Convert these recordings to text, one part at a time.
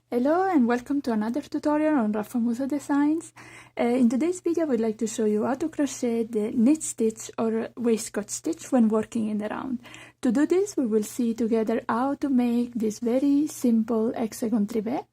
Hello and welcome to another tutorial on Raffamusa designs. In today's video I would like to show you how to crochet the knit stitch or waistcoat stitch when working in the round. To do this we will see together how to make this very simple hexagon trivet.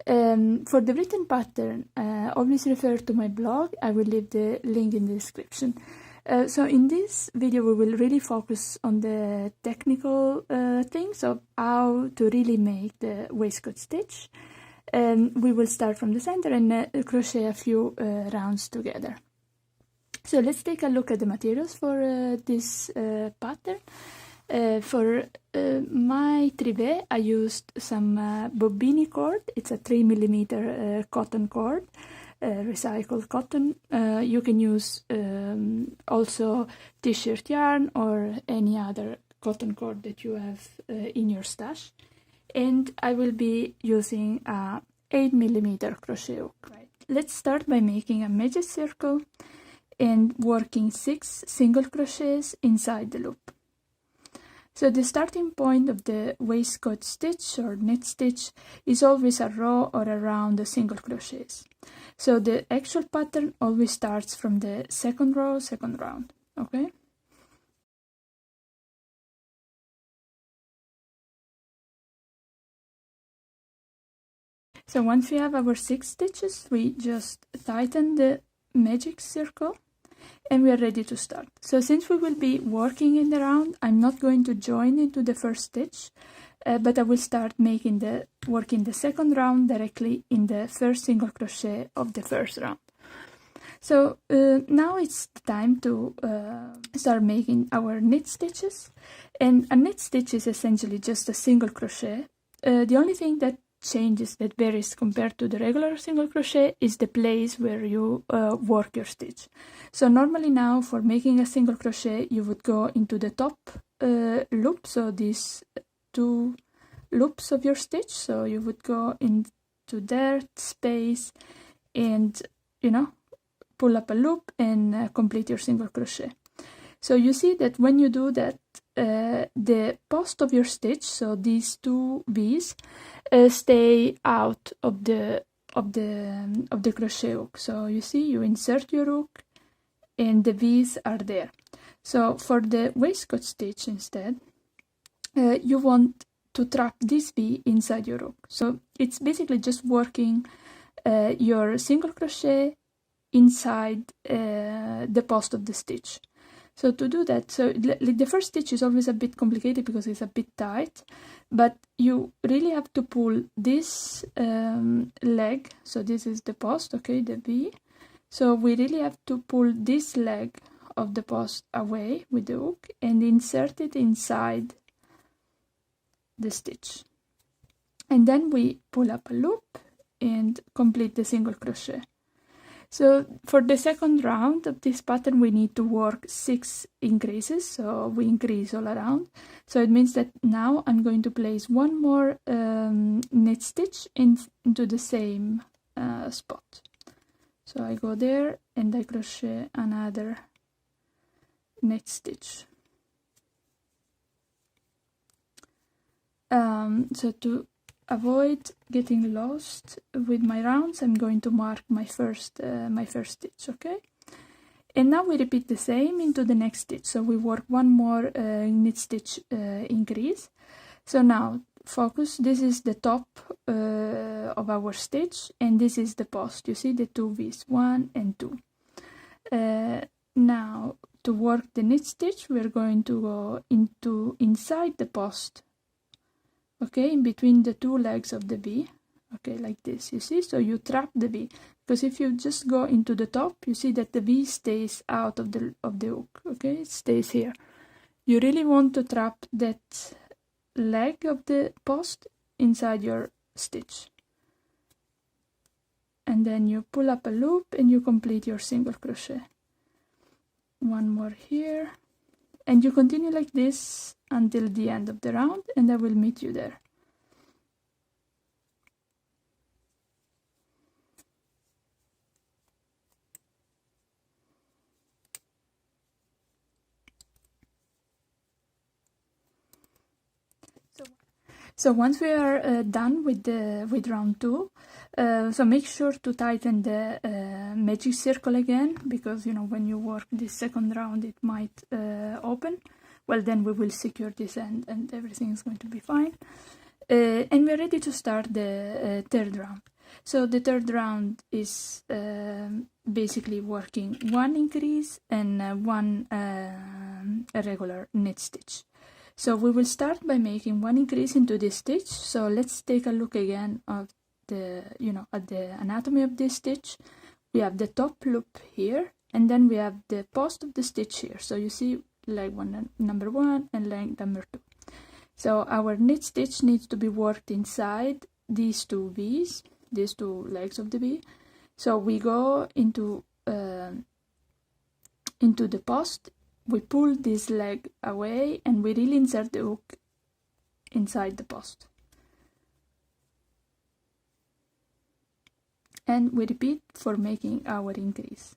For the written pattern, always refer to my blog. I will leave the link in the description. So in this video we will really focus on the technical things of how to really make the waistcoat stitch. We will start from the center and crochet a few rounds together. So let's take a look at the materials for this pattern. For my trivet I used some bobbini cord. It's a 3mm cotton cord. Recycled cotton. You can use also t-shirt yarn or any other cotton cord that you have in your stash. And I will be using a 8mm crochet hook. Right. Let's start by making a magic circle and working 6 single crochets inside the loop. So the starting point of the waistcoat stitch or knit stitch is always a row or around the single crochets. So the actual pattern always starts from the second row, second round, okay? So once we have our 6 stitches, we just tighten the magic circle and we are ready to start. So since we will be working in the round, I'm not going to join into the first stitch, but I will start working the second round directly in the first single crochet of the first round. So now it's time to start making our knit stitches. And a knit stitch is essentially just a single crochet. The only thing that changes, that varies compared to the regular single crochet, is the place where you work your stitch. So normally now for making a single crochet you would go into the top loop, so these 2 loops of your stitch, so you would go into that space and pull up a loop and complete your single crochet. So you see that when you do that, the post of your stitch, so these 2 V's, stay out of the crochet hook. So you see, you insert your hook and the V's are there. So for the waistcoat stitch instead, you want to trap this V inside your hook. So it's basically just working your single crochet inside the post of the stitch. So to do that, so the first stitch is always a bit complicated because it's a bit tight, but you really have to pull this leg, so this is the post, okay, the V. So we really have to pull this leg of the post away with the hook and insert it inside the stitch. And then we pull up a loop and complete the single crochet. So for the second round of this pattern we need to work 6 increases, so we increase all around. So it means that now I'm going to place one more knit stitch into the same spot. So I go there and I crochet another knit stitch. So to avoid getting lost with my rounds, I'm going to mark my first stitch, okay? And now we repeat the same into the next stitch. So we work one more knit stitch increase. So now focus, this is the top of our stitch and this is the post. You see the 2 V's, 1 and 2. Now to work the knit stitch we're going to go inside the post, okay, in between the 2 legs of the V, okay, like this, you see. So you trap the V, because if you just go into the top, you see that the V stays out of the hook, okay, it stays here. You really want to trap that leg of the post inside your stitch, and then you pull up a loop and you complete your single crochet. One more here, and you continue like this until the end of the round, and I will meet you there. So once we are done with round 2, so make sure to tighten the magic circle again, because you know when you work this second round it might open. Well, then we will secure this end and everything is going to be fine. And we're ready to start the third round. So the third round is basically working one increase and one regular knit stitch. So we will start by making one increase into this stitch. So let's take a look again at the, at the anatomy of this stitch. We have the top loop here, and then we have the post of the stitch here. So you see leg number 1 and leg number 2. So our knit stitch needs to be worked inside these two V's, these two legs of the V. So we go into the post, we pull this leg away, and we really insert the hook inside the post. And we repeat for making our increase.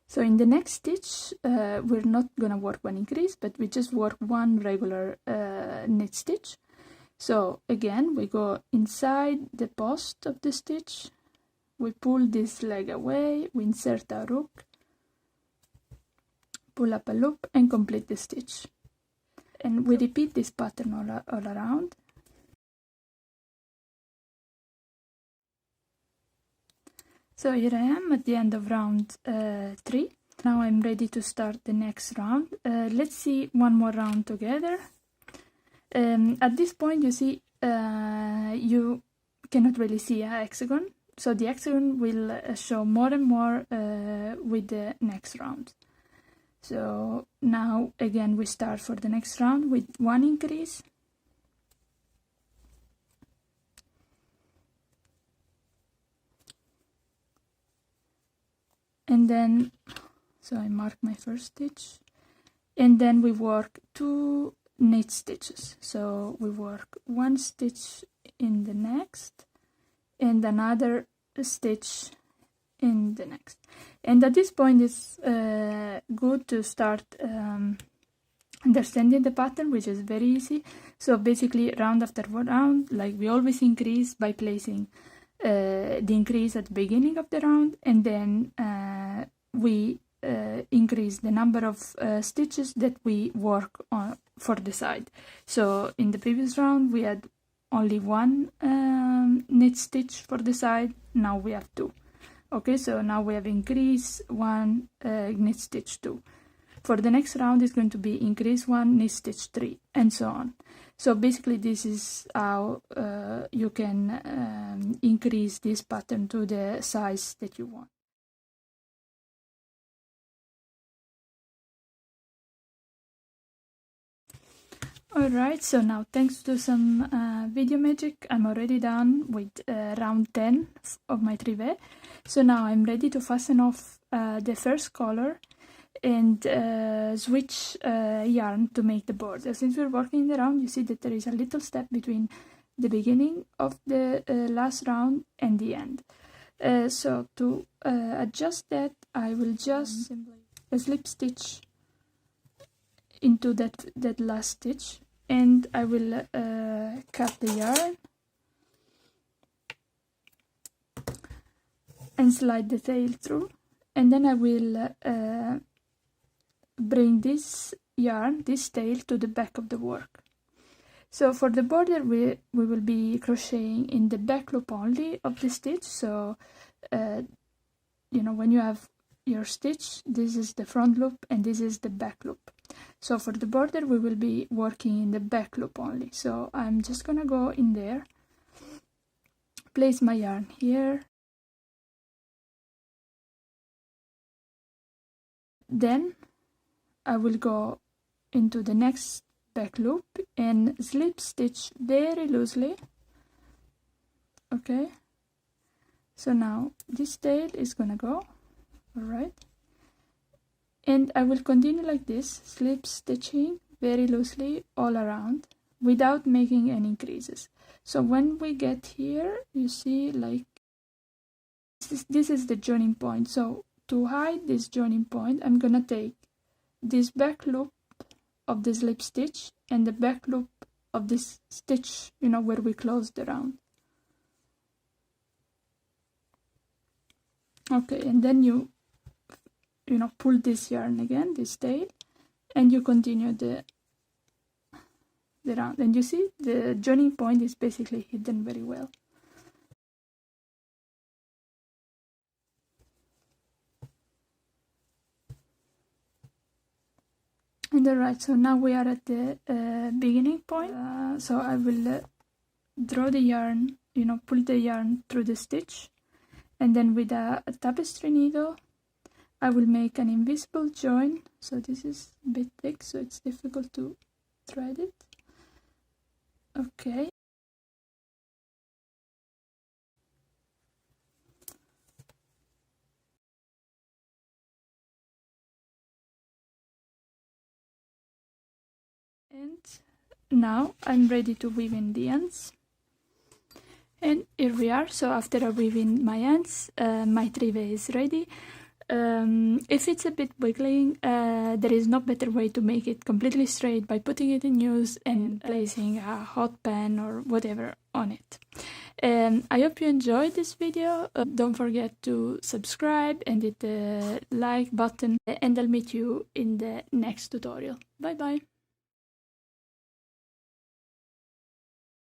So in the next stitch, we're not gonna work one increase, but we just work one regular knit stitch. So again, we go inside the post of the stitch, we pull this leg away, we insert our hook, pull up a loop, and complete the stitch. And we repeat this pattern all around. So here I am at the end of round 3. Now I'm ready to start the next round. Let's see one more round together. At this point, you see, you cannot really see a hexagon. So the hexagon will show more and more with the next round. So now again we start for the next round with one increase. And then, so I mark my first stitch, and then we work 2 knit stitches. So we work one stitch in the next and another stitch in the next. And at this point it's good to start understanding the pattern, which is very easy. So basically round after round, like we always increase by placing the increase at the beginning of the round, and then we increase the number of stitches that we work on for the side. So in the previous round we had only one knit stitch for the side, now we have 2. Okay, so now we have increase 1, knit stitch 2. For the next round it's going to be increase 1, knit stitch 3, and so on. So basically this is how you can increase this pattern to the size that you want. Alright, so now thanks to some video magic, I'm already done with round 10 of my trivet. So now I'm ready to fasten off the first color and switch yarn to make the border. Since we're working in the round, you see that there is a little step between the beginning of the last round and the end. So to adjust that, I will just slip stitch into that last stitch, and I will cut the yarn and slide the tail through, and then I will bring this yarn, this tail, to the back of the work. So for the border we will be crocheting in the back loop only of the stitch. So you know, when you have your stitch, this is the front loop and this is the back loop. So for the border we will be working in the back loop only. So I'm just gonna go in there, place my yarn here, then I will go into the next back loop and slip stitch very loosely. Okay, so now this tail is gonna go, alright, and I will continue like this, slip stitching very loosely all around without making any increases. So when we get here, you see, like, this is the joining point. So to hide this joining point, I'm gonna take this back loop of the slip stitch and the back loop of this stitch, you know, where we closed the round. Okay, and then you know, pull this yarn again, this tail, and you continue the round, and you see the joining point is basically hidden very well. And alright, so now we are at the beginning point. So I will draw the yarn, you know, pull the yarn through the stitch, and then with a tapestry needle I will make an invisible join. So this is a bit thick, so it's difficult to thread it. Okay. And now I'm ready to weave in the ends. And here we are. So after I weave in my ends, my trivet is ready. If it's a bit wiggling, there is no better way to make it completely straight by putting it in use and placing a hot pan or whatever on it. I hope you enjoyed this video. Don't forget to subscribe and hit the like button, and I'll meet you in the next tutorial. Bye bye!